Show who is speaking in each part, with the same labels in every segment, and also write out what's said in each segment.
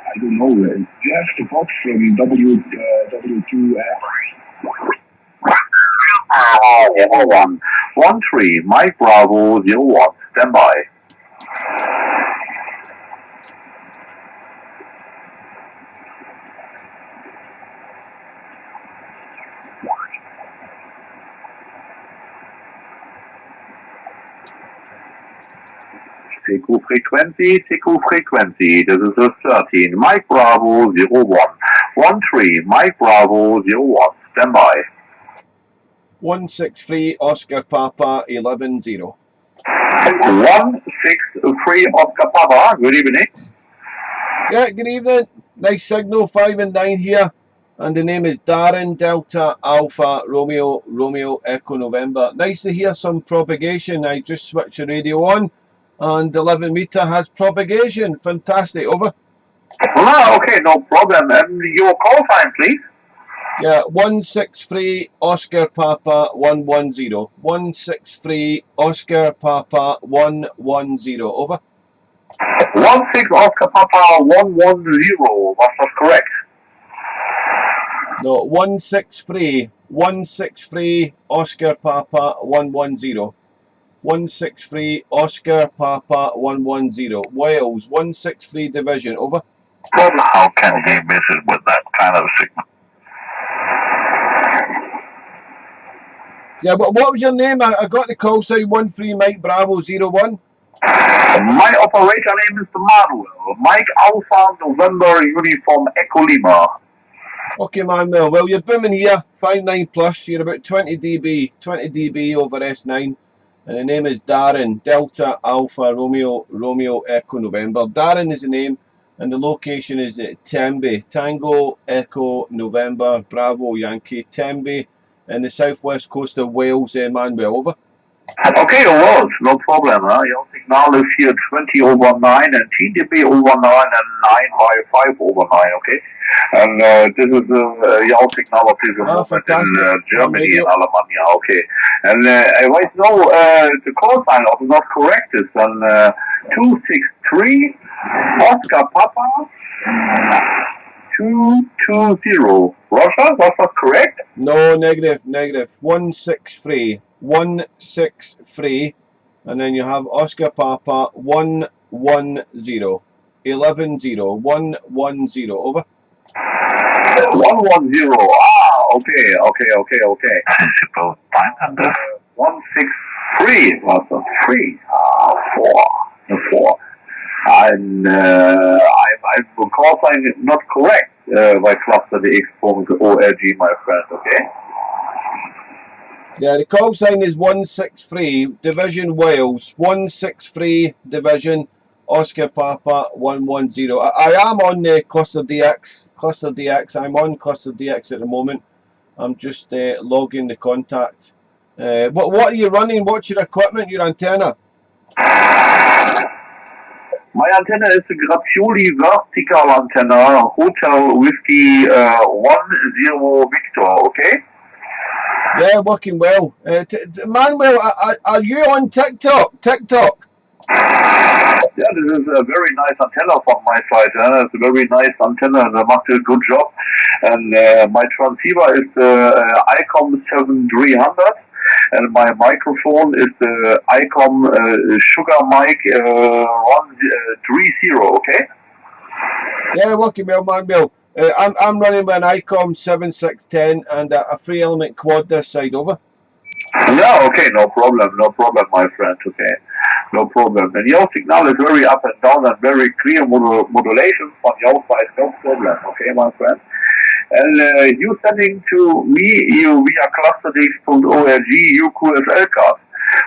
Speaker 1: I don't know. It's just a box from W2F.
Speaker 2: 0113, Mike Bravo 01, stand by. CQ frequency, this is a 13, Mike Bravo 01, 13, Mike Bravo 01, stand by.
Speaker 3: 163 Oscar Papa 110.
Speaker 2: 163 Oscar Papa, good evening.
Speaker 3: Yeah, good evening. Nice signal, 5 and 9 here. And the name is Darren, Delta, Alpha, Romeo, Echo, November. Nice to hear some propagation. I just switched the radio on. And 11 meter has propagation. Fantastic. Over.
Speaker 2: Ah, okay, no problem. Your call sign, please.
Speaker 3: Yeah, 163 Oscar Papa 110. 163 Oscar Papa 110. Over.
Speaker 2: 16 Oscar Papa 110. Was that correct?
Speaker 3: No, 163 Oscar Papa 110. 163 Oscar Papa 110. Wales 163 Division. Over.
Speaker 2: Well, how can he miss it with that kind of signal?
Speaker 3: Yeah, but what was your name? I got the call sign 13 Mike Bravo 01.
Speaker 2: My operator name is Manuel. Mike Alpha November Uniform Echo Lima.
Speaker 3: Okay, Manuel. Well, you're booming here. 59 plus. You're about 20 dB over S9. And the name is Darren, Delta Alpha Romeo Echo November. Darren is the name, and the location is at Tembe, Tango Echo November Bravo Yankee, Tembe, in the southwest coast of Wales. Manuel, over.
Speaker 2: Okay, the world, no problem. Your signal is here 20 over 9 and TDB over 9 and 9 by 5 over 9, okay? And this is your signal is in Germany and Alemania, okay? And right now, the call sign is not correct. It's on 263 Oscar Papa 220. Russia, was that correct?
Speaker 3: No, negative. 163, and then you have Oscar Papa 110, 110, 110, over.
Speaker 2: 110. Ah, okay. 163 was a 3. 4. And I'm call sign is not correct by cluster DX from the ORG, my friend. Okay.
Speaker 3: Yeah, the call sign is 163 Division Wales, 163 Division Oscar Papa 110. I am on the Cluster DX. I'm on Cluster DX at the moment. I'm just logging the contact. What are you running? What's your equipment? Your antenna?
Speaker 2: My antenna is a Grazioli vertical antenna, Hotel Whiskey 10 Victor. Okay.
Speaker 3: Yeah, working well. Manuel, are you on TikTok?
Speaker 2: Yeah, this is a very nice antenna from my side. It's a very nice antenna and I did a good job. And my transceiver is the ICOM 7300 and my microphone is the ICOM Sugar Mic 130, okay?
Speaker 3: Yeah, working well, Manuel. I'm running with an ICOM 7610 and a 3-element quad this side, over.
Speaker 2: Yeah, okay, no problem, my friend, okay, no problem. And your signal is very up and down and very clear modulation from your side, no problem, okay, my friend. And you sending to me via clusterdx.org UQSL cast,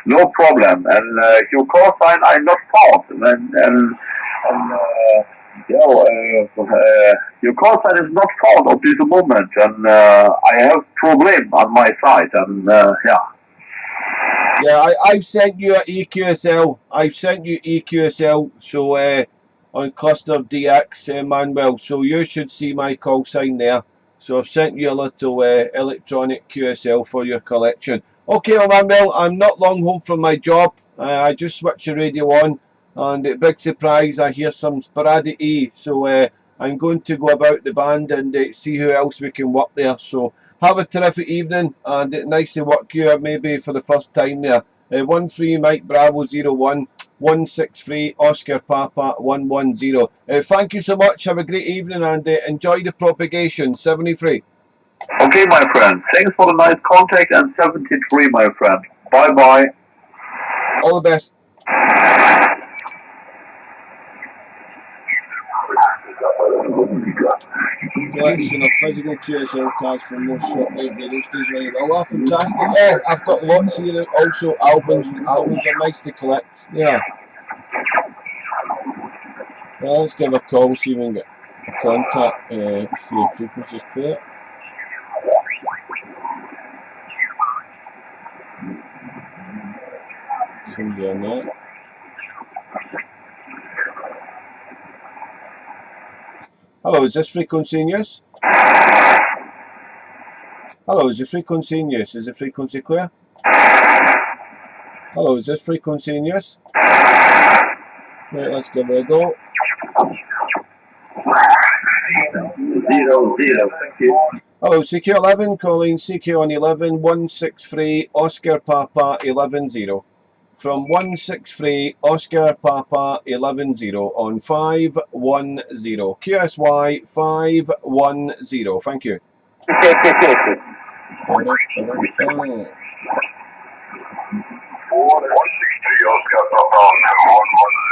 Speaker 2: no problem. And your call sign I not found, and Your call sign is not found at this moment, and I have problem on my side, and
Speaker 3: Yeah, I've sent you an EQSL. I've sent you EQSL, so on cluster DX, Manuel. So you should see my call sign there. So I've sent you a little electronic QSL for your collection. Okay, well, Manuel, I'm not long home from my job. I just switched the radio on, and big surprise, I hear some sporadic E. So I'm going to go about the band and see who else we can work there. So have a terrific evening, and nice to work you maybe for the first time there. 13 Mike Bravo 01, 163 Oscar Papa 110. Thank you so much. Have a great evening and enjoy the propagation. 73.
Speaker 2: Okay, my friend. Thanks for the nice contact, and 73, my friend. Bye bye.
Speaker 3: All the best. Collection of physical QSL cards from most shortwave radio stations. Oh, fantastic! Yeah, I've got lots here. Also, albums. Albums are nice to collect. Yeah. Well, let's give a call. See if we can get a contact. See if frequency is clear. Somebody on that. Hello, is this frequency in use? Hello, is the frequency in use? Is the frequency clear? Hello, is this frequency in use? Right, let's give it a go.
Speaker 2: 00, thank you.
Speaker 3: Hello, CQ11, calling CQ on 11, 163 Oscar Papa 110. From 163 Oscar Papa 110 on 510. QSY 510. Thank you.
Speaker 2: 163 Oscar Papa 110.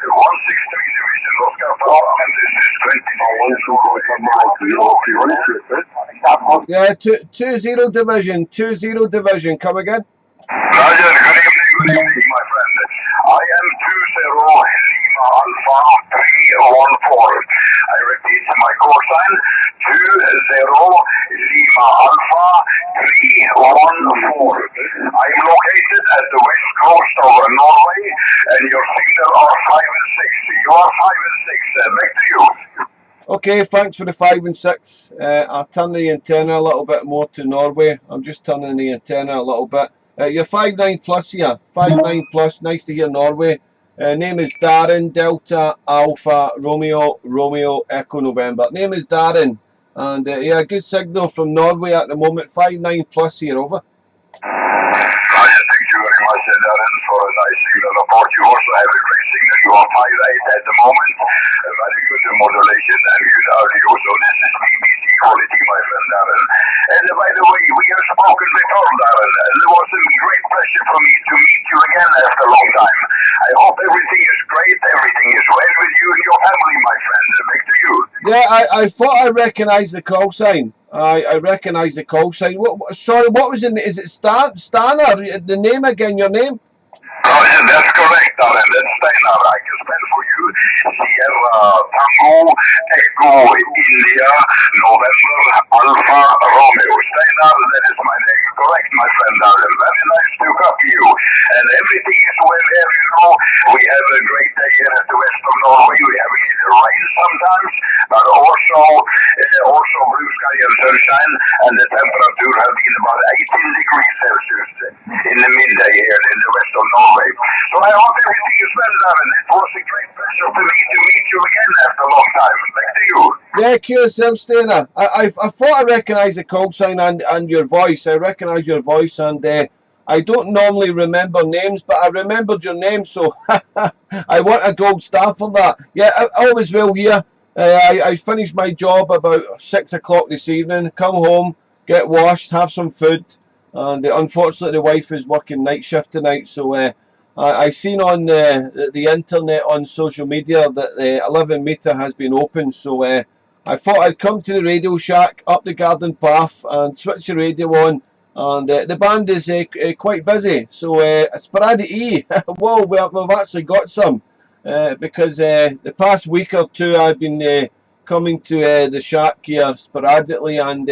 Speaker 2: 163 Division Oscar Papa, and this is 20.
Speaker 3: Yeah, 20 Division, 20 Division. Come again?
Speaker 2: Roger, good evening, my friend. I am 20 Lima Alpha 314. I repeat my call sign, 20 Lima Alpha 314. I am located at the west coast of Norway, and your signal are 5 and 6. You are 5 and 6. Back to you.
Speaker 3: Okay, thanks for the 5 and 6. I'll turn the antenna a little bit more to Norway. I'm just turning the antenna a little bit. You're 5-9 plus here. 5-9 plus. Nice to hear Norway. Name is Darren, Delta, Alpha, Romeo, Romeo, Echo, November. Name is Darren. And yeah, good signal from Norway at the moment. 5-9 plus here, over.
Speaker 2: Thank you very much, Darren, for a nice signal report. You also have a great signal. You are 5-8 at the moment. A very good modulation and good audio. So this is BBC quality, my friend Darren. And by the way, we have spoken before, Darren. It was a great pleasure for me to meet you again after a long time. I hope everything is great, everything is well with you and your family, my friend. Back to you.
Speaker 3: Yeah, I thought I recognised the call sign. I recognise the call sign. Sorry, what was it? Is it Stanner? The name again, your name?
Speaker 2: Oh, yeah, that's correct, Darren. That's Steinar. I can spell for you. Sierra Tango Echo India November Alpha Romeo. Steinar, that is my name. Correct, my friend Darren. Very nice to copy you. And everything is well here, you know. We have a great day here at the west of Norway. We have a little rain sometimes, but also blue sky and sunshine. And the temperature has been about 18 degrees Celsius in the midday here in the west of Norway. So I hope everything is well, Darren. It was a great pleasure for me to meet you again after a long time. Back to you.
Speaker 3: Yeah, QSM Stena. I thought I recognised the call sign and your voice. I recognise your voice, and I don't normally remember names, but I remembered your name, so I want a gold star for that. Yeah, all is well here. I finished my job about 6 o'clock this evening, come home, get washed, have some food, and unfortunately the wife is working night shift tonight, so I seen on the internet on social media that the 11 metre has been opened, so I thought I'd come to the Radio Shack up the garden path and switch the radio on, and the band is quite busy, so sporadic E. Whoa, we've actually got some. because the past week or two I've been coming to the shack here sporadically, and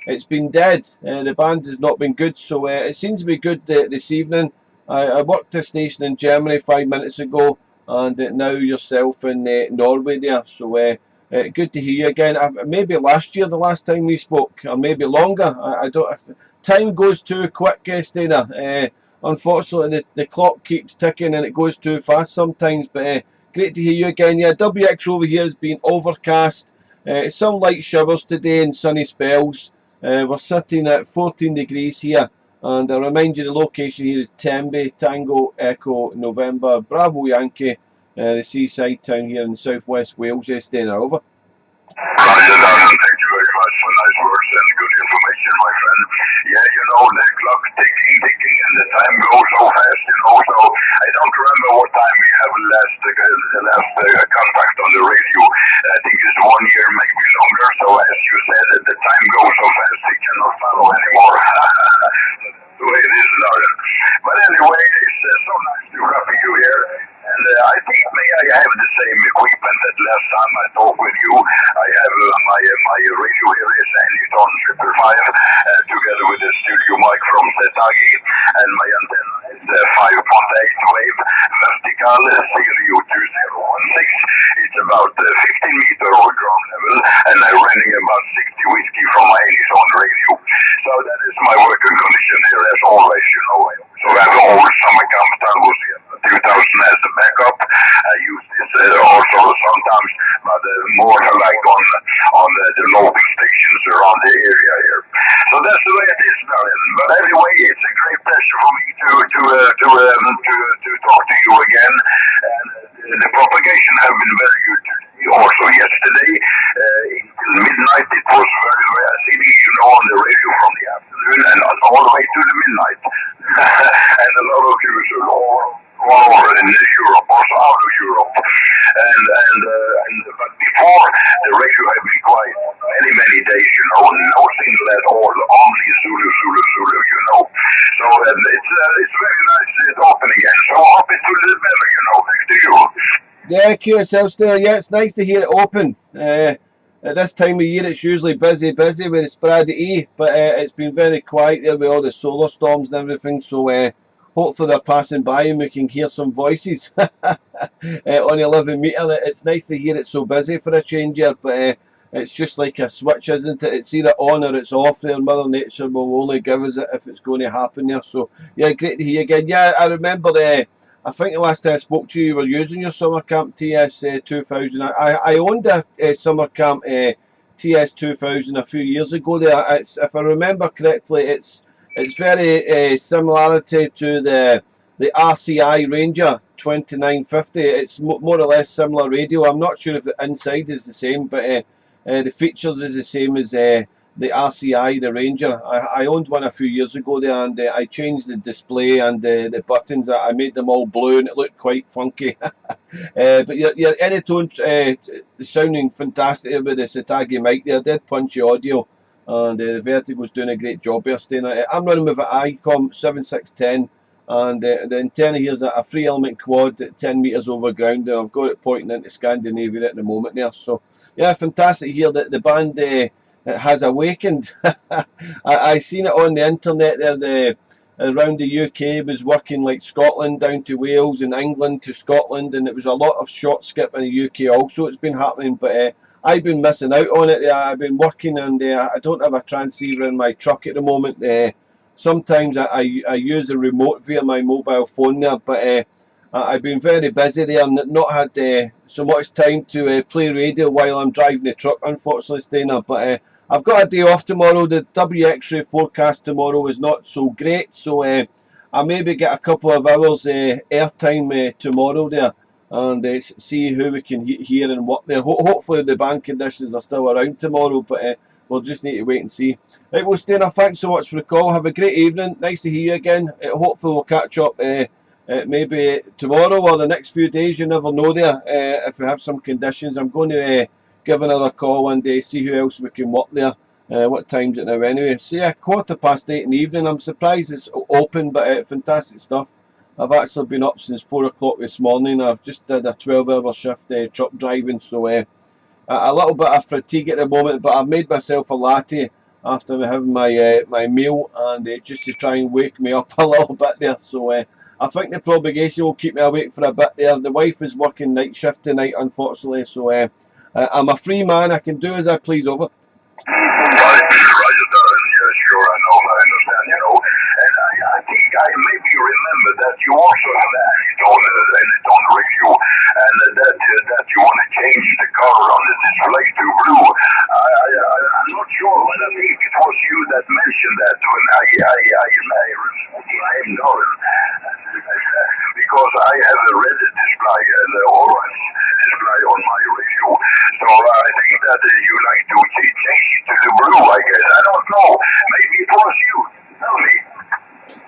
Speaker 3: it's been dead. The band has not been good, so it seems to be good this evening. I worked a station in Germany 5 minutes ago, and now yourself in Norway there, so good to hear you again. Maybe last year, the last time we spoke, or maybe longer. I don't. Time goes too quick, Steiner. Unfortunately, the clock keeps ticking and it goes too fast sometimes. But great to hear you again. Yeah, WX over here has been overcast. Some light showers today and sunny spells. We're sitting at 14 degrees here. And I remind you, the location here is Tembe, Tango, Echo, November, Bravo Yankee, the seaside town here in southwest Wales. Steiner, over.
Speaker 2: Roger, Darren. Thank you very much for nice words and good information, my friend. Yeah, you know, the clock ticking, and the time goes so fast, you know, so I don't remember what time we have the last contact on the radio. I think it's 1 year, maybe longer, so as you said, the time goes so fast, we cannot follow anymore. The way it is, Darren. But anyway, it's so nice to have you here. And I think I have the same equipment that last time I talked with you. I have my radio here is Anyton 555 together with the studio mic from Setagi, and my antenna is 5.8 wave vertical Stereo 2016. It's about 15 meter over ground level, and I'm running about 60 whiskey from my Anyton radio. So that is my working condition here as always, you know. So I have all summer camp tunnels here. 2000 as the backup. I use this also sometimes, but more like on the local stations around the area here. So that's the way it is, Darren. But anyway, it's a great pleasure for me to talk to you again. And the propagation have been very good. Also yesterday, until midnight, it was very, very city, you know, on the radio from the afternoon and all the way to the midnight. And a lot of you all over in Europe, also out of Europe. But before, the radio had been quiet many days, you know, no signal at all, only Zulu, you know. So it's very nice it's open again. So I hope it will do better, you know. Back to you.
Speaker 3: Yeah, QSL still. Yeah, it's nice to hear it open. At this time of year, it's usually busy with the sporadic E, but it's been very quiet there with all the solar storms and everything. So hopefully they're passing by and we can hear some voices on 11 metre. It's nice to hear it so busy for a change here, but it's just like a switch, isn't it? It's either on or it's off there. Mother Nature will only give us it if it's going to happen there. So yeah, great to hear again. Yeah, I remember I think the last time I spoke to you, you were using your summer camp TS 2000. I owned a summer camp TS 2000 a few years ago there. If I remember correctly, it's very similarity to the RCI Ranger 2950. It's more or less similar radio. I'm not sure if the inside is the same, but the features is the same as the RCI, the Ranger. I owned one a few years ago there, and I changed the display and the buttons. I made them all blue, and it looked quite funky. But your Anytone sounding fantastic with the Setagi mic there. Did punchy audio, and the Vertigo's doing a great job here. I'm running with an ICOM 7610, and the antenna here is a 3-element quad at 10 metres over ground, and I've got it pointing into Scandinavia at the moment there. So yeah, fantastic here that the band it has awakened. I seen it on the internet there. Around the UK was working like Scotland down to Wales and England to Scotland, and it was a lot of short skip in the UK also. It's been happening, but I've been missing out on it. I've been working, and I don't have a transceiver in my truck at the moment. Sometimes I use a remote via my mobile phone there, but I've been very busy there and not had so much time to play radio while I'm driving the truck, unfortunately, Steiner. But I've got a day off tomorrow. The WX-ray forecast tomorrow is not so great, so I'll maybe get a couple of hours airtime tomorrow there, and see who we can hear and what there. Hopefully the band conditions are still around tomorrow, but we'll just need to wait and see. Right, well, Steiner, thanks so much for the call. Have a great evening. Nice to hear you again. Hopefully we'll catch up maybe tomorrow or the next few days. You never know there. If we have some conditions, I'm going to give another call one day, see who else we can work there. What time's it now anyway? So yeah, 8:15 in the evening. I'm surprised it's open, but fantastic stuff. I've actually been up since 4 o'clock this morning. I've just did a 12-hour shift truck driving, so a little bit of fatigue at the moment, but I've made myself a latte after having my meal, and just to try and wake me up a little bit there. So I think the propagation will keep me awake for a bit there. The wife is working night shift tonight, unfortunately, so I'm a free man. I can do as I please over.
Speaker 2: Yeah, sure, I know, I understand, you know. And I think I maybe remember that you also have asked on radio, and that you want to change the color on the display to blue. I'm not sure, but I think it was you that mentioned that when I am Doran, because I have a red display and an orange display on my radio. So I think that you like to change it to the blue, I guess. I don't know. Maybe it was you. Tell me.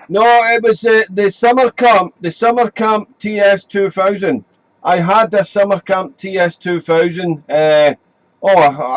Speaker 3: No, it was the summer camp TS 2000. I had the summer camp TS 2000 a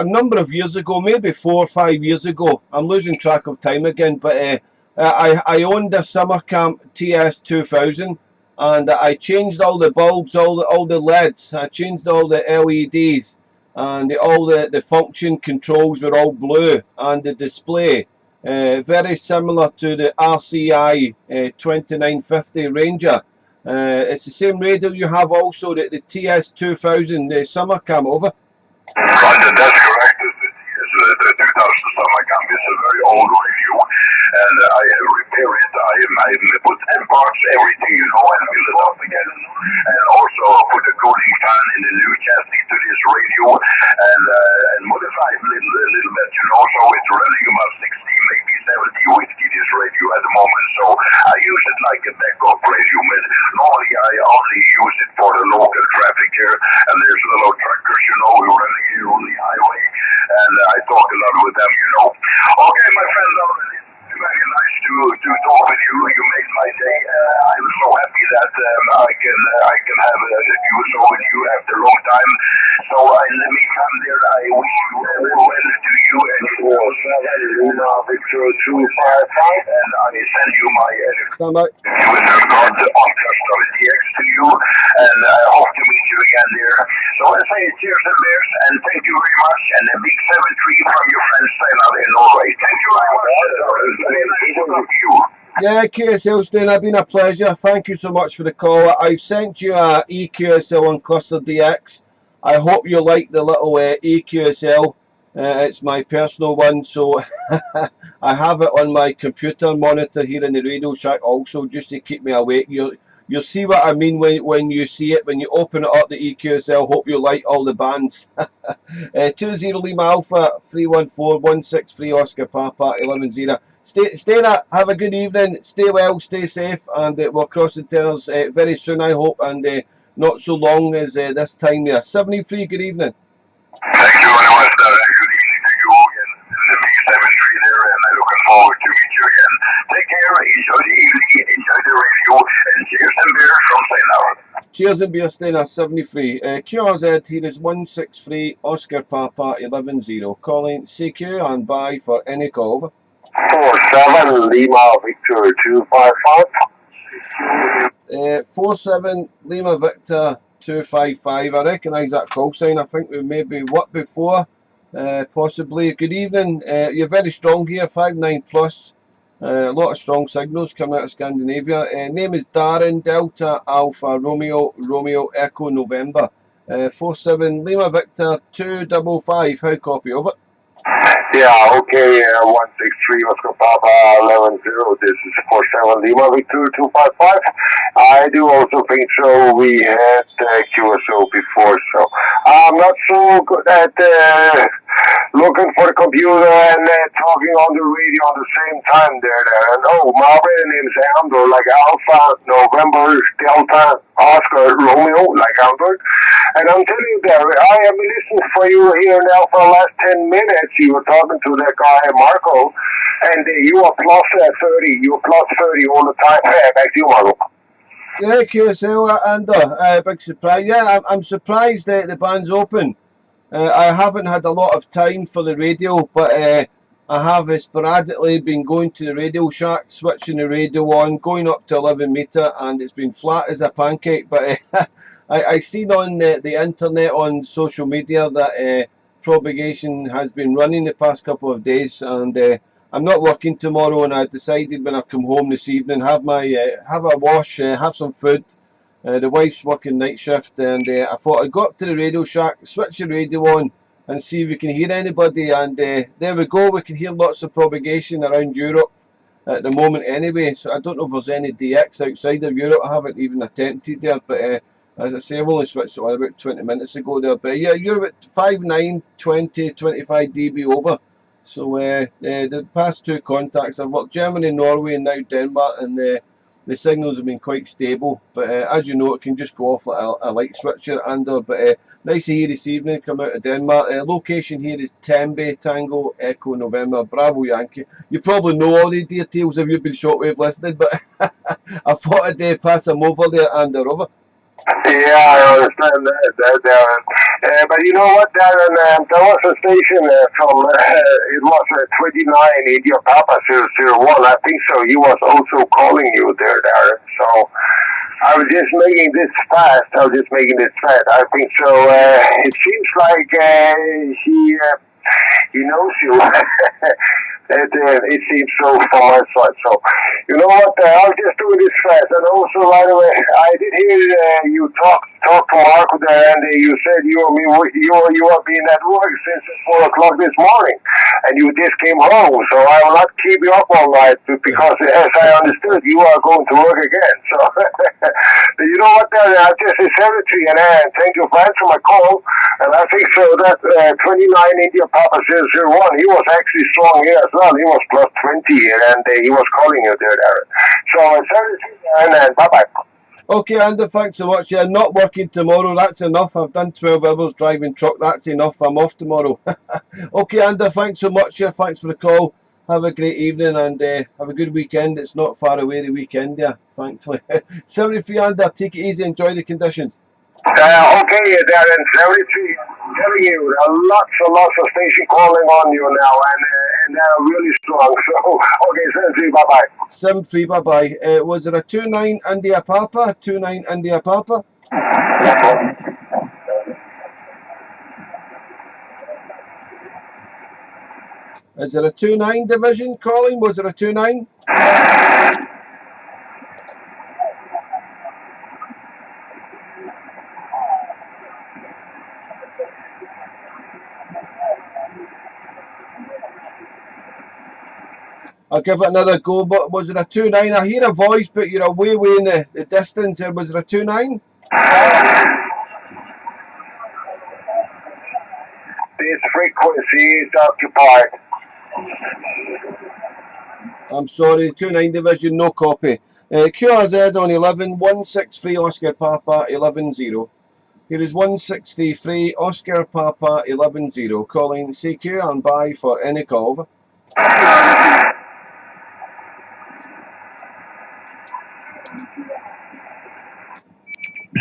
Speaker 3: number of years ago, maybe 4 or 5 years ago. I'm losing track of time again, but I owned a summer camp TS 2000, and I changed all the bulbs, all the LEDs. I changed all the LEDs, and all the function controls were all blue, and the display very similar to the RCI 2950 Ranger. It's the same radio you have also, the TS 2000 summer cam, over.
Speaker 2: Right, that's correct. The 2000 summer camp is a very old radio, and I have repaired it. I put 10 parts, everything, you know, and build it up again. And also put a cooling fan in the new chassis to this radio, and modified a little bit, you know, so it's running about 60, maybe 70 whiskey, this radio at the moment. So I use it like a backup radio, but normally I only use it for the local traffic here, and there's little truckers, you know, who are running here on the highway, and I talk a lot with them, you know. Okay, my friend, it's very nice to talk with you. You made my day. I'm so happy that I can have a use with you after a long time. So in the meantime, there, I wish you well to you and your Victor 255, and I send you my user card on Custom DX to you, and I hope to meet you again there. So I say cheers and beers, and thank you very much, and a big 7-3 from your friend Steinar in Norway. Thank you very much.
Speaker 3: Yeah, QSL Stain, it's been a pleasure. Thank you so much for the call. I've sent you a EQSL on Cluster DX. I hope you like the little EQSL. It's my personal one, so I have it on my computer monitor here in the Radio Shack also, just to keep me awake. You'll see what I mean when you see it, when you open it up, the EQSL. Hope you like all the bands. 20 Lima Alpha 314163 Oscar Papa 110. Stay in, have a good evening, stay well, stay safe, and we'll cross the tunnels very soon, I hope, and not so long as this time there. 73, good evening.
Speaker 2: Thank you very much, good evening to you again. The big 73 there, and I'm looking forward to meet you again. Take care, enjoy the evening, enjoy the radio, and cheers and beer from Steinar.
Speaker 3: Cheers and beer, Steinar 73. QRZ here is 163 Oscar Papa 110. Calling CQ and bye for any call, over.
Speaker 2: 47 Lima Victor 255.
Speaker 3: 47 Lima Victor 255. I recognise that call sign. I think we maybe what before, possibly. Good evening. You're very strong here, 59 plus. A lot of strong signals coming out of Scandinavia. Name is Darren, Delta Alpha Romeo Echo November. 47 Lima Victor 255. How copy, over?
Speaker 2: Yeah, okay, 163 Oscar Papa 110. This is 47 Lima Victor 255. I do also think so. We had QSO before, so I'm not so good at looking for the computer and talking on the radio at the same time there. And my brand name is Andor, like Alpha, November, Delta, Oscar, Romeo, like Andor. And I'm telling you there, I have been listening for you here now for the last 10 minutes. You were talking to that guy, Marco, and you are plus 30. You are plus 30 all the time. Hey, back to you, Marco.
Speaker 3: Yeah, QSL, Andor, big surprise. Yeah, I'm surprised that the band's open. I haven't had a lot of time for the radio, but I have sporadically been going to the Radio Shack, switching the radio on, going up to 11 metre, and it's been flat as a pancake. But I seen on the internet, on social media, that Propagation has been running the past couple of days, and I'm not working tomorrow, and I decided when I come home this evening, have a wash, have some food. The wife's working night shift, and I thought I'd go up to the Radio Shack, switch the radio on, and see if we can hear anybody. And there we go, we can hear lots of propagation around Europe at the moment anyway. So I don't know if there's any DX outside of Europe. I haven't even attempted there, but as I say, I've only switched it on about 20 minutes ago there. But yeah, you're about 5, 9, 20, 25 dB over. So the past two contacts, I've worked Germany, Norway, and now Denmark, and the signals have been quite stable. But as you know, it can just go off like a light switcher. But nice to hear this evening, come out of Denmark. Location here is Tembe, Tango, Echo, November, Bravo, Yankee. You probably know all the details if you've been shortwave listening, but I thought I'd pass them over there and over.
Speaker 4: Yeah, I understand that, Darren. But you know what, Darren? There was a station from, it was 29 India Papa 001. I think so. He was also calling you there, Darren. So I was just making this fast. I think so. It seems like he knows you. It seems so from my side. So, you know what? I'll just do this fast. And also, by the way, I did hear you talk to Marco there, and you said you have been at work since 4 o'clock this morning, and you just came home. So I will not keep you up all night because, as I understood, you are going to work again. So, but you know what? I just a secretary, and thank you for answering my call. And I think so that 29 India Papa 001, he was actually strong here as well. He was plus 20, and he was calling you there, Darren. So, secretary, and bye-bye.
Speaker 3: Okay, Andy, thanks so much. Yeah, not working tomorrow, that's enough. I've done 12 hours driving truck, that's enough. I'm off tomorrow. Okay, Andy, thanks so much. Yeah, thanks for the call. Have a great evening, and have a good weekend. It's not far away, the weekend, yeah, thankfully. 73, Andy, take it easy, enjoy the conditions.
Speaker 4: Okay, Darren, 73, I'm telling you, lots of station calling on you now, and they're really strong. So, okay, 73, bye-bye.
Speaker 3: 73, bye-bye. Was there a 29 India Papa? 29 India Papa? Is there a 29 division calling? Was there a 29? I'll give it another go, but was it a 29? I hear a voice, but you're way in the distance. Was it a 29?
Speaker 4: This frequency is occupied.
Speaker 3: I'm sorry, 29 division, no copy. QRZ on 11, 163 Oscar Papa 11-0. Here is 163 Oscar Papa 11-0. Calling CQ and by for any call. Over.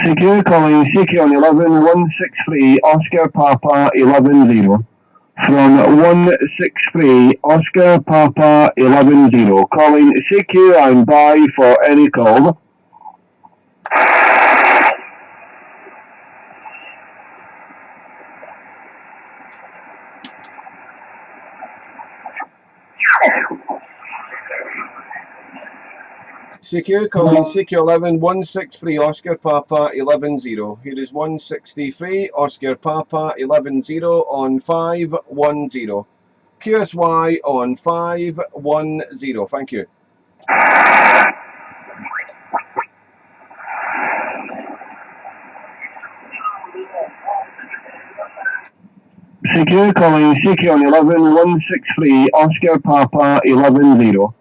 Speaker 1: Secure calling CQ on 11, 163 Oscar Papa 11-0. From 163 Oscar Papa 11-0. Calling CQ and by for any call.
Speaker 3: CQ calling CQ 11 163 Oscar Papa 11-0. Here is 163 Oscar Papa 11-0 on 510. QSY on 510. Thank you.
Speaker 1: CQ calling CQ on 11 163 Oscar Papa 11-0.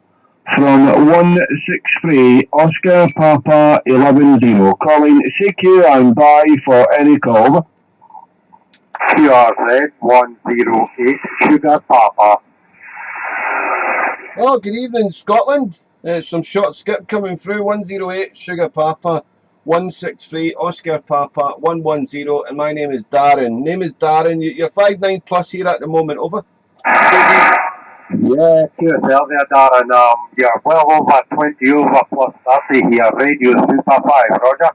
Speaker 1: From 163 Oscar Papa 11-0. Calling CQ and by for any call.
Speaker 4: QRZ 108 Sugar Papa.
Speaker 3: Oh, good evening, Scotland. Some short skip coming through. 108 Sugar Papa 163 Oscar Papa 110, and my name is Darren. You're 5'9" plus here at the moment. Over.
Speaker 4: Yeah, QSL there, Darren. You're well over 20 over plus 30 here. Radio Super 5, Roger.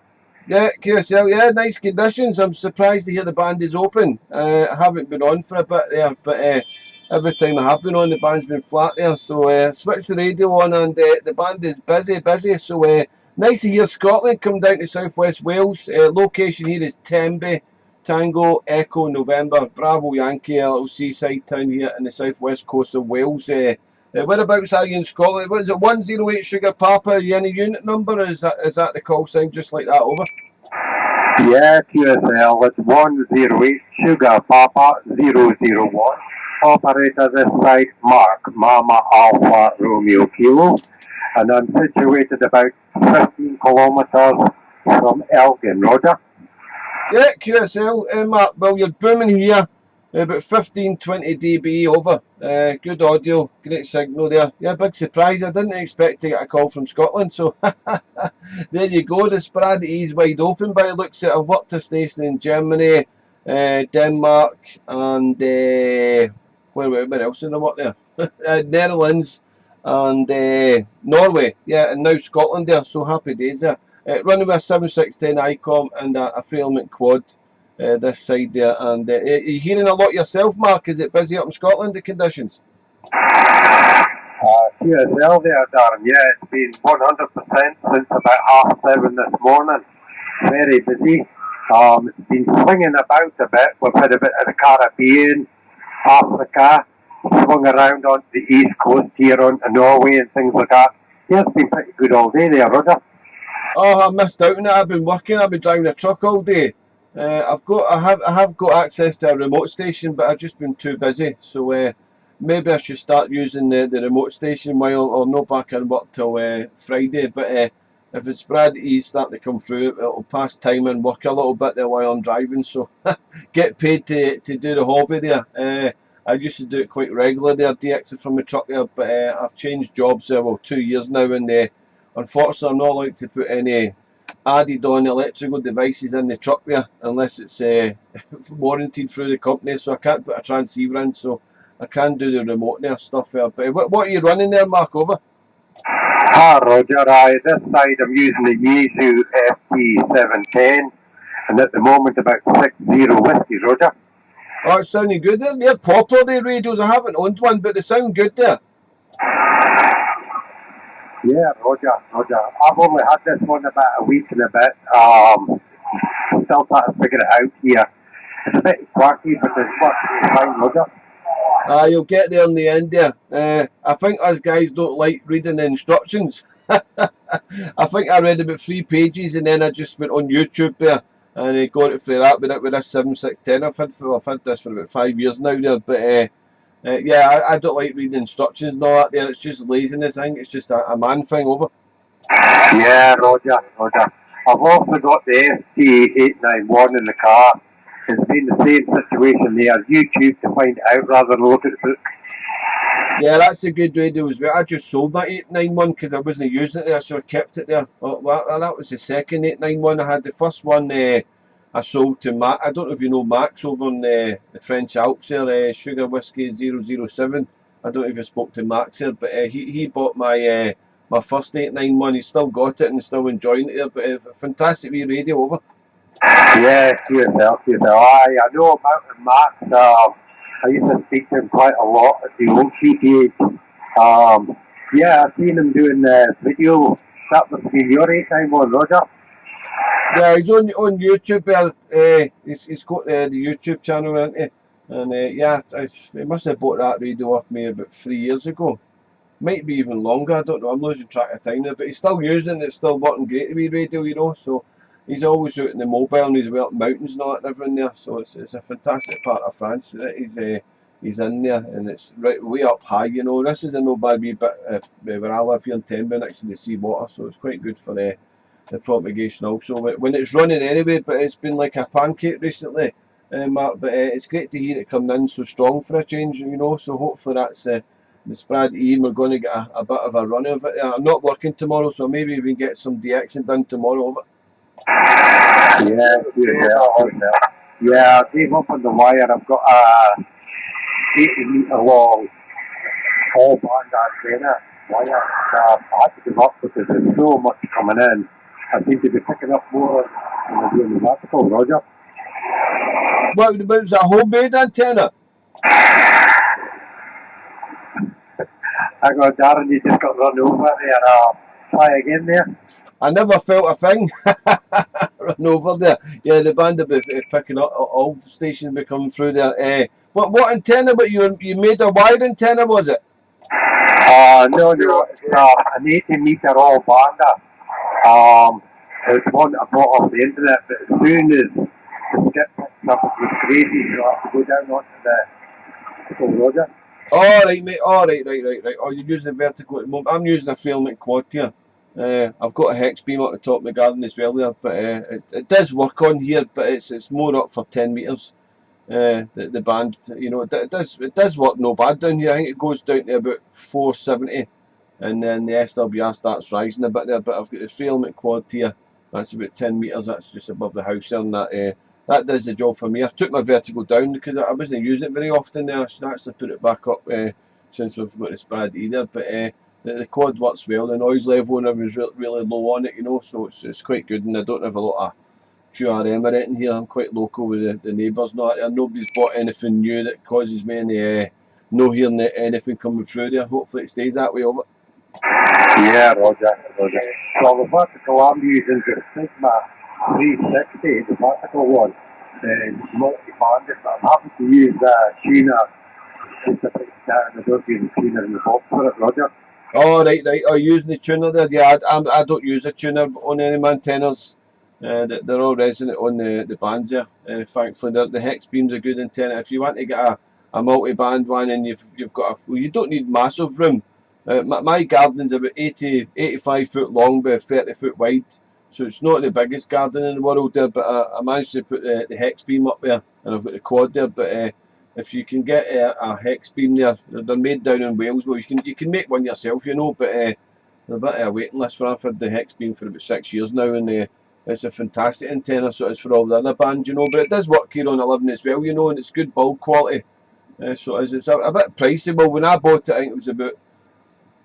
Speaker 3: Yeah, QSL, yeah, nice conditions. I'm surprised to hear the band is open. I haven't been on for a bit there, but every time I have been on, the band's been flat there. So switch the radio on and the band is busy. So nice to hear Scotland come down to South West Wales. Location here is Tenby, Tango, Echo, November, Bravo Yankee, a little seaside town here in the southwest coast of Wales. Whereabouts are you in Scotland? What is it, 108 Sugar Papa? Are you any unit number? Or is that the call sign just like that? Over.
Speaker 4: Yeah, QSL, it's 108 Sugar Papa 001. Operator this side, Mark, Mama Alpha Romeo Kilo. And I'm situated about 15 kilometres from Elgin, Roger.
Speaker 3: Yeah, QSL, Mark, well, you're booming here. About 15-20 dB over. Good audio, great signal there. Yeah, big surprise. I didn't expect to get a call from Scotland, so there you go. The spread is wide open by the looks of it. I've worked a station in Germany, Denmark, and where else did I work there? Netherlands and Norway. Yeah, and now Scotland there. So happy days there. Running with a 7610 ICOM and a free element quad. This side there, and are you hearing a lot yourself, Mark? Is it busy up in Scotland, the conditions?
Speaker 4: QSL there, Darren. Yeah, it's been 100% since about 7:30 this morning. Very busy. It's been swinging about a bit. We've had a bit of the Caribbean, Africa, swung around onto the east coast here onto Norway and things like that. Yeah, it's been pretty good all day there, Roger.
Speaker 3: Oh, I missed out on it. I've been working. I've been driving a truck all day. I have got access to a remote station, but I've just been too busy. So maybe I should start using the remote station while I'm not back in work till Friday. But if it's spread ease starting to come through, it'll pass time and work a little bit there while I'm driving. So get paid to do the hobby there. I used to do it quite regularly there, DXing from the truck there, but I've changed jobs there, 2 years now, and unfortunately I'm not allowed to put any added on electrical devices in the truck there unless it's warranted through the company, so I can't put a transceiver in, so I can do the remote there stuff there. But what are you running there, Mark? Over.
Speaker 4: Roger, this side I'm using the Yaesu FT710 and at the moment about 60 whiskies, Roger.
Speaker 3: Oh, it's sounding good there. They're popular, the radios. I haven't owned one, but they sound good there.
Speaker 4: Yeah, Roger. I've only had this one about a week and a bit. Still trying to figure it out here. It's a bit quirky, but it's working fine, Roger.
Speaker 3: You'll get there in the end there. I think us guys don't like reading the instructions. I think I read about 3 pages and then I just went on YouTube there and got it for that with this 7610. I've had this for about 5 years now there, but yeah, I don't like reading instructions and all that there. It's just laziness, I think. It's just a man thing, over.
Speaker 4: Yeah, Roger. I've also got the ST891 in the car. It's been the same situation there. YouTube to find out rather than look at the book.
Speaker 3: Yeah, that's a good radio as well. I just sold that 891 because I wasn't using it there, so I kept it there. Well, that was the second 891 I had. The first one I sold to Mac. I don't know if you know Max over in the French Alps there, Sugar Whiskey 007. I don't know if you spoke to Max there, but he bought my my first 891. He's still got it and still enjoying it there. But fantastic wee radio, over.
Speaker 4: Yeah, QSL. I know about Max. I used to speak to him quite a lot at the old QTH. Yeah, I've seen him doing video. That was your 891, Roger.
Speaker 3: Yeah, he's on YouTube there. He's got the YouTube channel, isn't he? And yeah, he must have bought that radio off me about 3 years ago. Might be even longer, I don't know. I'm losing track of time now, but he's still using it. It's still working great, the wee radio, you know. So he's always out in the mobile and he's out in mountains and all that and everything there. So it's a fantastic part of France that he's in there, and it's right way up high, you know. This is a no bad wee bit where I live here in Tenby next to the sea water, so it's quite good for the propagation also when it's running anyway. But it's been like a pancake recently, Mark. But it's great to hear it coming in so strong for a change, you know. So hopefully that's the spread E. We're going to get a bit of a run of it. I'm not working tomorrow, so maybe we can get some DXing done tomorrow.
Speaker 4: Yeah, Dave, up on the wire. I've got a 80-metre long all band antenna. I had to give up because there's so much coming in. I seem to be picking up more than I do in the vertical, Roger.
Speaker 3: What was that homemade antenna?
Speaker 4: I got Darren, you just got run over there. Try again there.
Speaker 3: I never felt a thing. Run over there. Yeah, the band will be picking up, all stations be coming through there. What antenna? But you made a wide antenna, was it?
Speaker 4: No, it's an 80-meter all bander. It's one I bought off the internet, but as soon as the skip picked up, it was crazy, so I have to go down onto the Roger.
Speaker 3: All right, mate. All right. Oh, you're using a vertical at the moment. I'm using a filament quad here. I've got a hex beam up the top of the garden as well there, but it does work on here, but it's more up for 10 meters. The band, you know, it does work no bad down here. I think it goes down to about 470, and then the SWR starts rising a bit there. But I've got the filament quad here. That's about 10 meters. That's just above the house there, and that does the job for me. I took my vertical down because I wasn't using it very often there. I should actually put it back up since we've got this bad either. But the quad works well. The noise level and everything's really low on it, you know, so it's quite good. And I don't have a lot of QRM or anything here. I'm quite local with the neighbours. Nobody's bought anything new that causes me any no hearing anything coming through there. Hopefully it stays that way over.
Speaker 4: Yeah, Roger. Well, the vertical I'm using is Sigma 360, the vertical one. It's multi-banded, but I'm happy to use tuner just to put down the door the tuner in the box for it, Roger.
Speaker 3: Oh, right. Oh, using the tuner there. Yeah, I don't use a tuner on any of my antennas. They're all resonant on the bands there. Thankfully, the hex beam's a good antenna. If you want to get a multi-band one and you've got well, you don't need massive room. My garden's about 85 foot long by 30 foot wide, so it's not the biggest garden in the world there, but I managed to put the hex beam up there, and I've got the quad there. But if you can get a hex beam there, they're made down in Wales. Well, you can make one yourself, you know, but there's a bit of a waiting list for. I've had the hex beam for about 6 years now, and it's a fantastic antenna, so it's for all the other bands, you know, but it does work here on 11 as well, you know, and it's good build quality. So it's a bit pricey. Well, when I bought it, I think it was about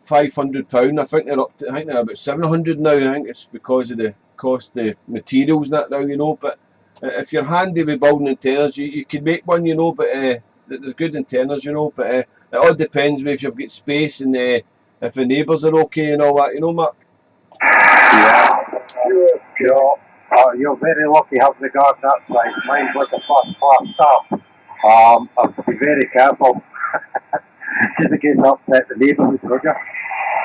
Speaker 3: £500. I think they're up to, I think they're about 700 now. I think it's because of the cost of the materials and that now, you know. But if you're handy with building antennas, you can make one, you know. But they're good antennas, you know. But it all depends if you've got space and if the neighbours are okay and all that, you know, Mark.
Speaker 4: Yeah. You're very lucky having the garden that size. Mine's like a first-class stamp. I have to be very careful. Just in case I upset the neighbours, Roger.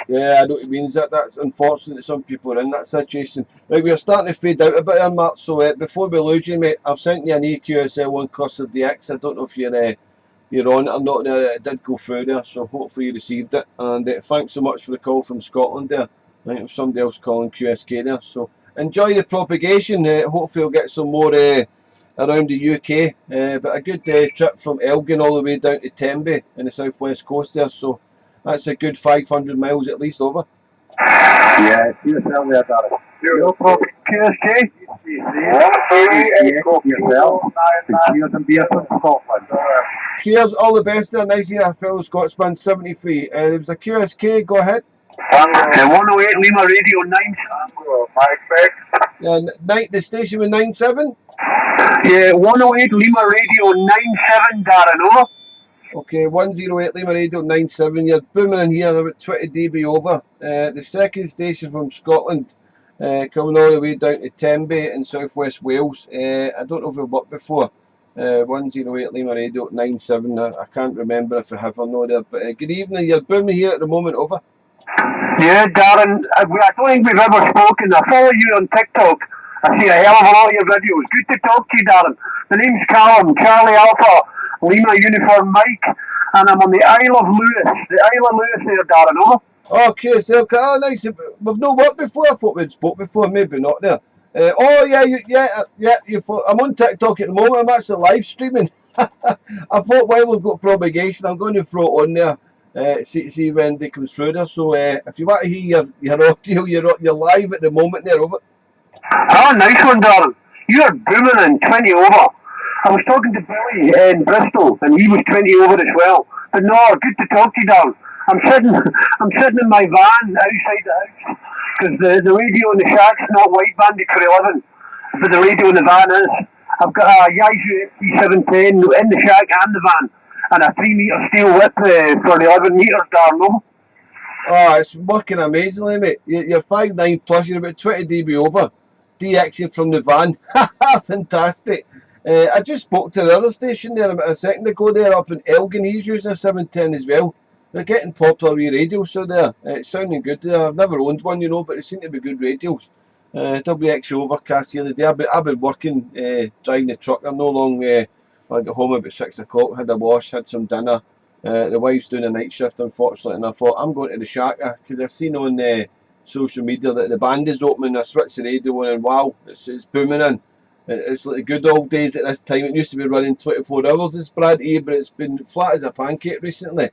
Speaker 3: Yeah, I know what you mean. That's unfortunate that some people are in that situation. Right, we're starting to fade out a bit there, Mark, so before we lose you, mate, I've sent you an EQSL1 Cluster DX. I don't know if you're on it or not. It did go through there, so hopefully you received it. And thanks so much for the call from Scotland there. I think it was somebody else calling QSK there. So enjoy the propagation. Hopefully we'll get some more around the UK. But a good trip from Elgin all the way down to Tenby in the southwest coast there. So that's a good 500 miles at least over.
Speaker 4: Yeah, QSL there, Darren. No problem. QSK? Cheers and beer from Scotland.
Speaker 3: Cheers, all the best there. Nice here, fellow Scotsman, 73. There was a QSK, go ahead.
Speaker 2: 108 Lima Radio 9.
Speaker 3: The station with 97?
Speaker 2: Yeah, 108 Lima Radio 97, Darren, over.
Speaker 3: Okay, 108 Lima Radio 97. You're booming in here, about 20 dB over. The second station from Scotland, coming all the way down to Tenby in southwest Wales. I don't know if we've worked before. 108 Lima Radio 97. I can't remember if I have or not there. But good evening. You're booming here at the moment, over.
Speaker 2: Yeah, Darren, I don't think we've ever spoken. I follow you on TikTok. I see a hell of a lot of your videos. Good to talk to you, Darren. The name's Callum, Charlie Alpha, Lima Uniform Mike, and I'm on the Isle of Lewis. The Isle of Lewis there, Darren, over.
Speaker 3: Okay, so nice. We've not worked before. I thought we'd spoke before, maybe not there. I'm on TikTok at the moment. I'm actually live streaming. I thought while we've got propagation, I'm going to throw it on there. See when they comes through there. So if you want to hear your audio, you're live at the moment there, over.
Speaker 2: Ah, nice one, Darren. You're booming in 20 over. I was talking to Billy in Bristol, and he was 20 over as well. But no, good to talk to you, Darren.
Speaker 5: I'm sitting in my van outside the house because the radio in the shack's not widebanded for 11, but the radio in the van is. I've got a Yaesu FT710 in the shack and the van, and a 3 metre steel whip for the 11 metres, Darno.
Speaker 3: Oh, it's working amazingly, mate. You're 5'9 plus, you're about 20 dB over. DXing from the van. Fantastic. I just spoke to the other station there about a second ago there up in Elgin. He's using a 710 as well. They're getting popular with radios, so there. It's sounding good there. I've never owned one, you know, but they seem to be good radios. It'll be extra overcast here today. I've been working, driving the truck. I'm no long. I got home about 6 o'clock, had a wash, had some dinner. The wife's doing a night shift, unfortunately, and I thought I'm going to the shack because I've seen on social media that the band is opening. I switched the radio on, and wow, it's booming in. It's like the good old days at this time. It used to be running 24 hours, this Brad E, but it's been flat as a pancake recently,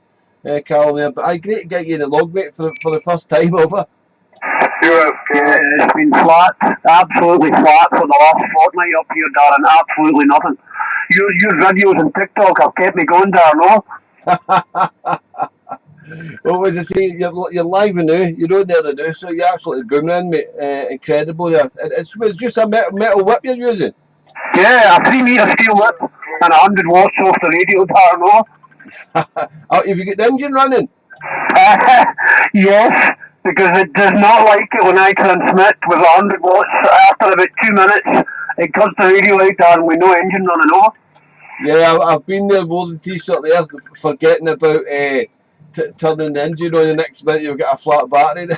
Speaker 3: Callum. There. But I great to get you in the log, mate, for the first time over.
Speaker 5: It's been flat, absolutely flat for the last fortnight up here, Darren. Absolutely nothing. Your videos and TikTok have kept me going, Darren.
Speaker 3: Well, as I say, you're live and new. You're on there the new, so you're absolutely booming, mate. Incredible there. It's just a metal whip you're using.
Speaker 5: Yeah, a 3 metre steel whip and 100 watts off the radio, Darren.
Speaker 3: Oh, have you got the engine running?
Speaker 5: Yes, because it does not like it when I transmit with 100 watts. After about 2 minutes, it cuts the radio out, Darren, with no engine running off.
Speaker 3: Yeah, I've been there, wore the t-shirt there, forgetting about turning the engine on. The next minute you've got a flat battery.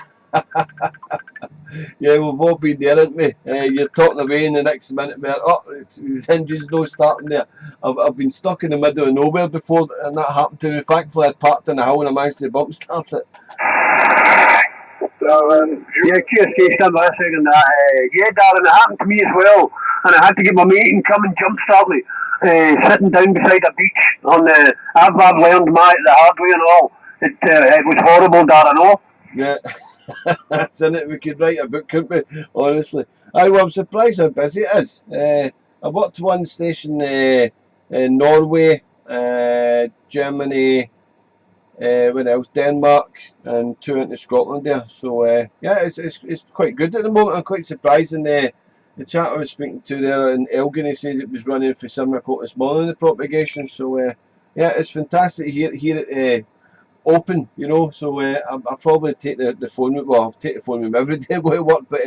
Speaker 3: Yeah, we've all been there, haven't we? You're talking away in the next minute, man. Oh, the engine's no starting there. I've been stuck in the middle of nowhere before, and that happened to me. Thankfully, I parked in the hill and I managed to bump start it.
Speaker 5: Yeah, cheers, Keith. Stand by a second. Yeah, Darren, it happened to me as well, and I had to get my mate and come and jump start me. Sitting down beside a beach on the. I've learned the hard way and all. It was horrible, Darren. Oh.
Speaker 3: Yeah, that's in it. We could write a book, couldn't we? Honestly, I'm surprised how busy it is. I worked one station in Norway, Germany, where else? Denmark, and 2 into Scotland there. So yeah, it's quite good at the moment. I'm quite surprised. And the chat I was speaking to there in Elgin, he says it was running for 7 o'clock this morning, the propagation. So yeah, it's fantastic here it open, you know. So I'll probably take the phone with, well, I'll take the phone with me every day I go to work, but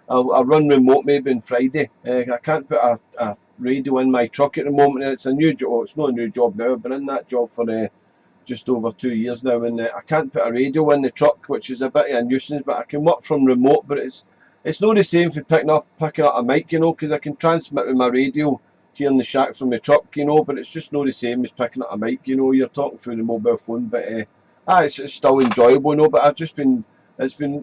Speaker 3: I'll run remote maybe on Friday. I can't put a radio in my truck at the moment. It's a new job. It's not a new job now. I've been in that job for just over 2 years now, and I can't put a radio in the truck, which is a bit of a nuisance. But I can work from remote, but it's not the same for picking up a mic, you know, because I can transmit with my radio here in the shack from the truck, you know, but it's just not the same as picking up a mic, you know. You're talking through the mobile phone, but it's still enjoyable, you know. But it's been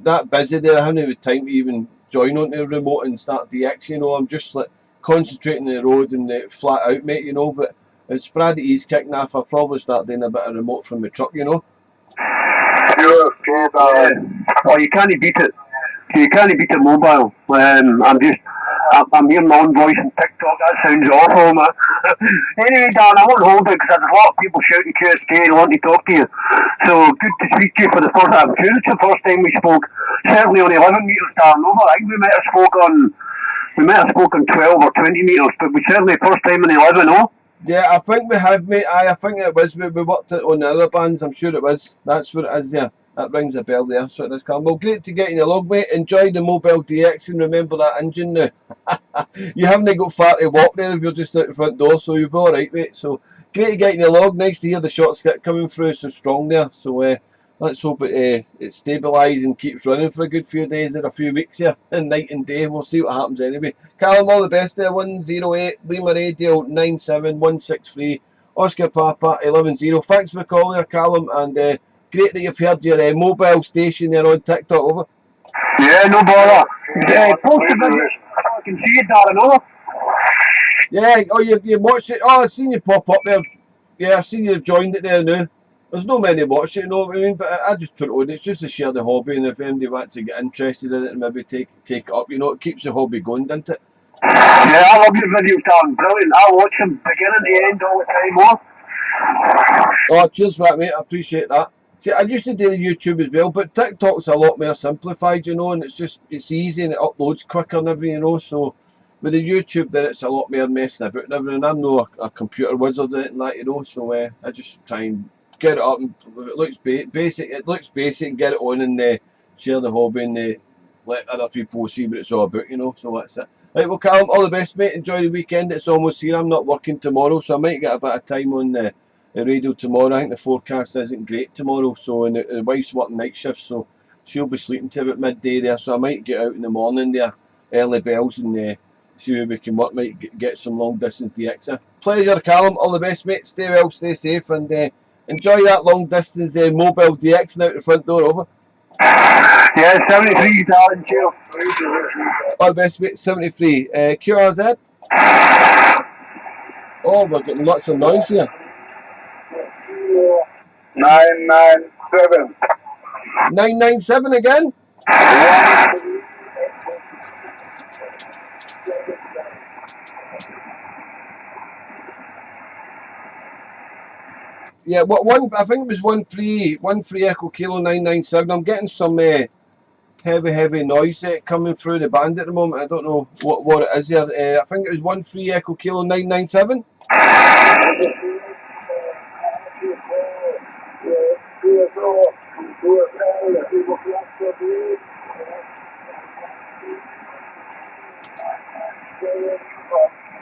Speaker 3: that busy there. I haven't had time to even join onto the remote and start DX, you know. I'm just like concentrating on the road and flat out, mate, you know. But as Brad E's kicking off, I'll probably start doing a bit of remote from the truck, you know.
Speaker 5: Sure, oh, you can't beat it. You can't beat it mobile. I'm hearing my own voice on TikTok. That sounds awful, man. Anyway, Dan, I won't hold it because there's a lot of people shouting QSK and wanting to talk to you. So good to speak to you for the first time. It's the first time we spoke. Certainly on 11 metres, Dan. Over. I think we might have spoken 12 or 20 metres, but we certainly first time on 11, no?
Speaker 3: Yeah, I think we have, mate. I think it was. We worked it on the other bands. I'm sure it was. That's what it is there. That rings a bell there. So that's calm. Well, great to get in the log, mate. Enjoy the mobile DX and remember that engine now. You haven't got far to walk there if you're just out the front door, so you'll be alright, mate. So great to get in the log. Nice to hear the short skit coming through so strong there. So let's hope it stabilises and keeps running for a good few days or a few weeks here, and night and day. We'll see what happens anyway. Callum, all the best there. 108 Lima Radio 97163 Oscar Papa 110. Thanks for calling here, Callum, and great that you've heard your mobile station there on TikTok. Over.
Speaker 5: Yeah, no bother. Post the video. I can see it, Darren. Oh.
Speaker 3: Yeah, oh, you watched it. Oh, I've seen you pop up there. Yeah, I've seen you joined it there now. There's no many watching it, you know what I mean? But I just put it on. It's just to share the hobby, and if anybody wants to get interested in it and maybe take it up, you know, it keeps the hobby going, doesn't it?
Speaker 5: Yeah, I love your videos, Darren. Brilliant. I watch them beginning to end all the time, oh.
Speaker 3: Oh, cheers for that, mate. I appreciate that. See, I used to do the YouTube as well, but TikTok's a lot more simplified, you know, and it's easy and it uploads quicker and everything, you know. So with the YouTube, then it's a lot more messing about and everything. I'm not a computer wizard or anything like that, you know. So I just try and get it up, and it looks basic. It looks basic, and get it on and share the hobby and let other people see what it's all about, you know. So that's it. Right, well, Callum, all the best, mate. Enjoy the weekend. It's almost here. I'm not working tomorrow, so I might get a bit of time on the radio tomorrow. I think the forecast isn't great tomorrow, so and the wife's working night shifts, so she'll be sleeping till about midday there. So I might get out in the morning there, early bells, and see how we can work. Might get some long distance DX. Pleasure, Callum. All the best, mate. Stay well, stay safe, and enjoy that long distance mobile DX out the front door. Over.
Speaker 4: Yeah, 73, darling, chill.
Speaker 3: All the best, mate. 73. QRZ. Oh, we're getting lots of noise here.
Speaker 4: 997.
Speaker 3: 997 again? Yeah, I think it was 13 Echo Kilo 997. I'm getting some heavy noise coming through the band at the moment. I don't know what it is there. I think it was 13 Echo Kilo 997.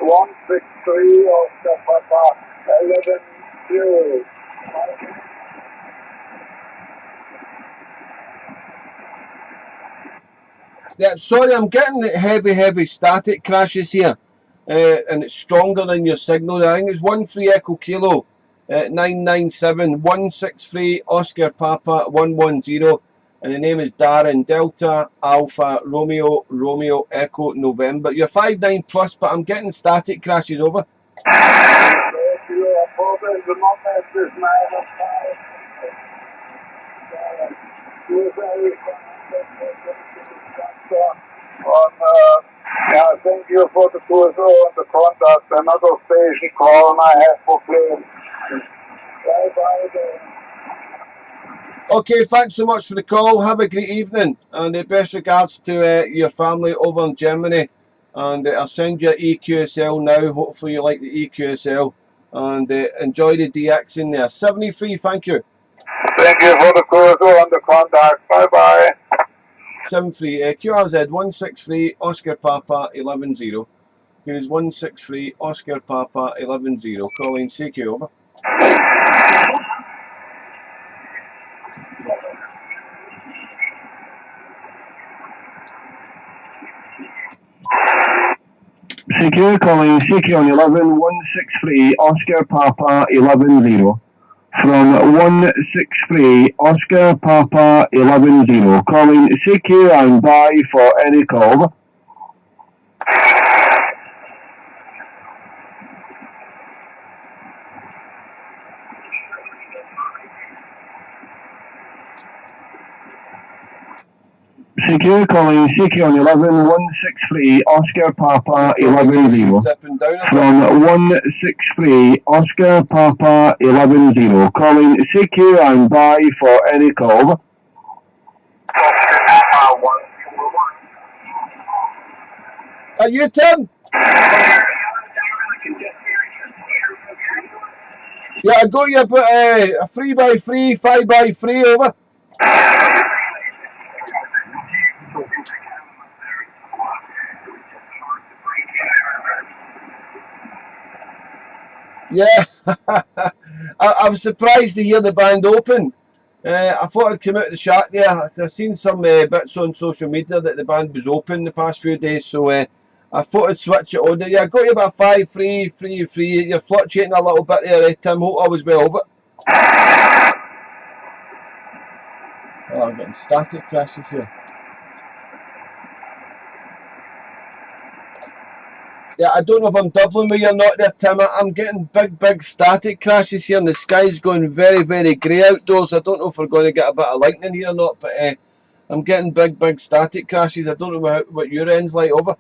Speaker 4: One six three Oscar Papa 11
Speaker 3: Yeah, sorry, I'm getting heavy static crashes here, and it's stronger than your signal. I think it's 13 Echo Kilo 997 163 Oscar Papa 110, and the name is Darren Delta Alpha Romeo Echo November. You're 59 plus, but I'm getting static crashes. Over.
Speaker 4: Yeah, thank you for the tour and the contact. Another station call and I have for claim. Bye.
Speaker 3: Okay, thanks so much for the call. Have a great evening, and best regards to your family over in Germany. And I'll send you an EQSL now. Hopefully you like the EQSL, and enjoy the DX in there. 73, thank you.
Speaker 4: Thank you for the tour and the contact. Bye.
Speaker 3: 73 QRZ 163 Oscar Papa 110. Here's 163 Oscar Papa 110. Calling CQ, over.
Speaker 1: CQ calling CQ on 11 163 Oscar Papa 110. From 163 Oscar Papa 110. Calling CQ and bye for any call. CQ calling CQ on 11 163 Oscar Papa 110. From 163 Oscar Papa 110. Calling CQ and bye for any call.
Speaker 3: Are you Tim? Yeah, I got you about a 3x3, 5x3, over. Yeah, I was surprised to hear the band open. I thought I'd come out of the shack there. I've seen some bits on social media that the band was open the past few days, so I thought I'd switch it on. Yeah, I got you about 5-3, 3-3. You're fluctuating a little bit there, Tim. Hope I was well over. Oh, I'm getting static crashes here. Yeah, I don't know if I'm doubling with you or not there, Tim. I'm getting big static crashes here, and the sky's going very grey outdoors. I don't know if we're going to get a bit of lightning here or not, but I'm getting big static crashes. I don't know what your end's like, over.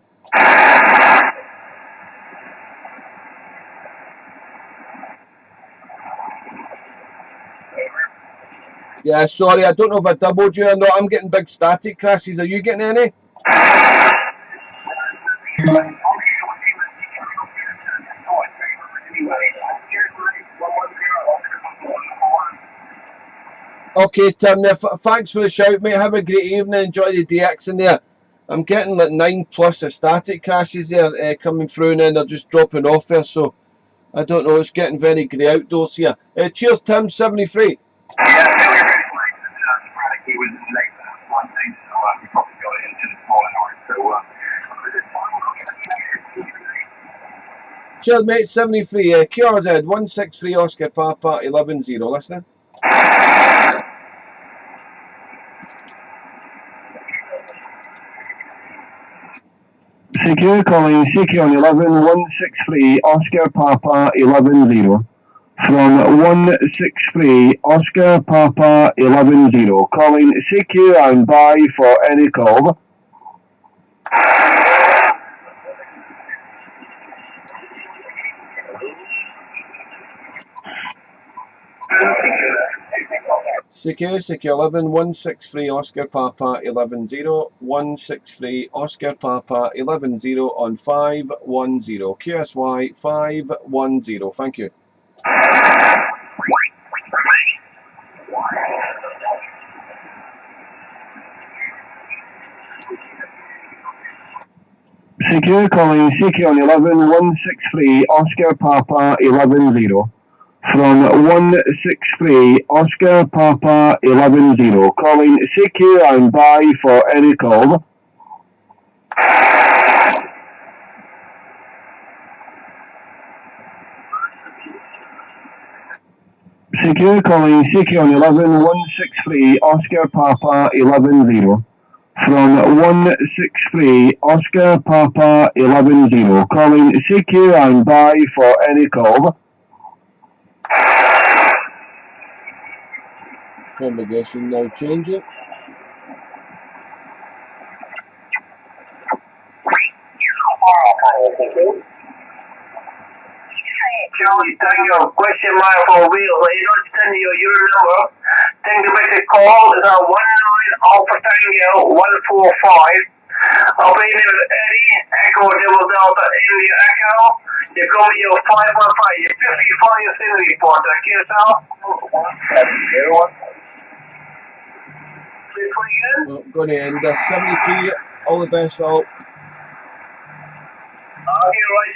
Speaker 3: Yeah, sorry, I don't know if I doubled you or not. I'm getting big static crashes. Are you getting any? Okay, Tim, thanks for the shout, mate. Have a great evening. Enjoy the DX in there. I'm getting like 9+ of static crashes there coming through, and then they're just dropping off there. So I don't know. It's getting very grey outdoors here. Cheers, Tim. 73.
Speaker 2: He was late for one thing, so we probably got it into the morning.
Speaker 3: Cheers, mate. 73. QRZ 163 Oscar Papa 11-0. Listening.
Speaker 1: Secure calling CQ on 11163 Oscar Papa 11-0. From 163 Oscar Papa 11-0. Calling CQ and by for any call.
Speaker 3: CQ 11 163 Oscar Papa 11-0 163 Oscar Papa 11-0 on 510 QSY 510. Thank you.
Speaker 1: Secure calling CQ on 11163 Oscar Papa 11-0. From 163 Oscar Papa 11-0. Calling CQ and by for any call. Secure calling CQ on 11163 Oscar Papa 11-0. From 163 Oscar Papa 11-0. Calling CQ and by for any call.
Speaker 3: Propregation now change it.
Speaker 5: Charlie, thank you. Question mark for wheel. You don't send your number. Thank you, make a call. It's 19 Alpha Tango 145. Operator Eddie, Echo Double Delta India Echo. You call me your 515. Your 55 is in the report. QSL.
Speaker 3: Well, going to end 73. All the best out.
Speaker 5: Okay, right.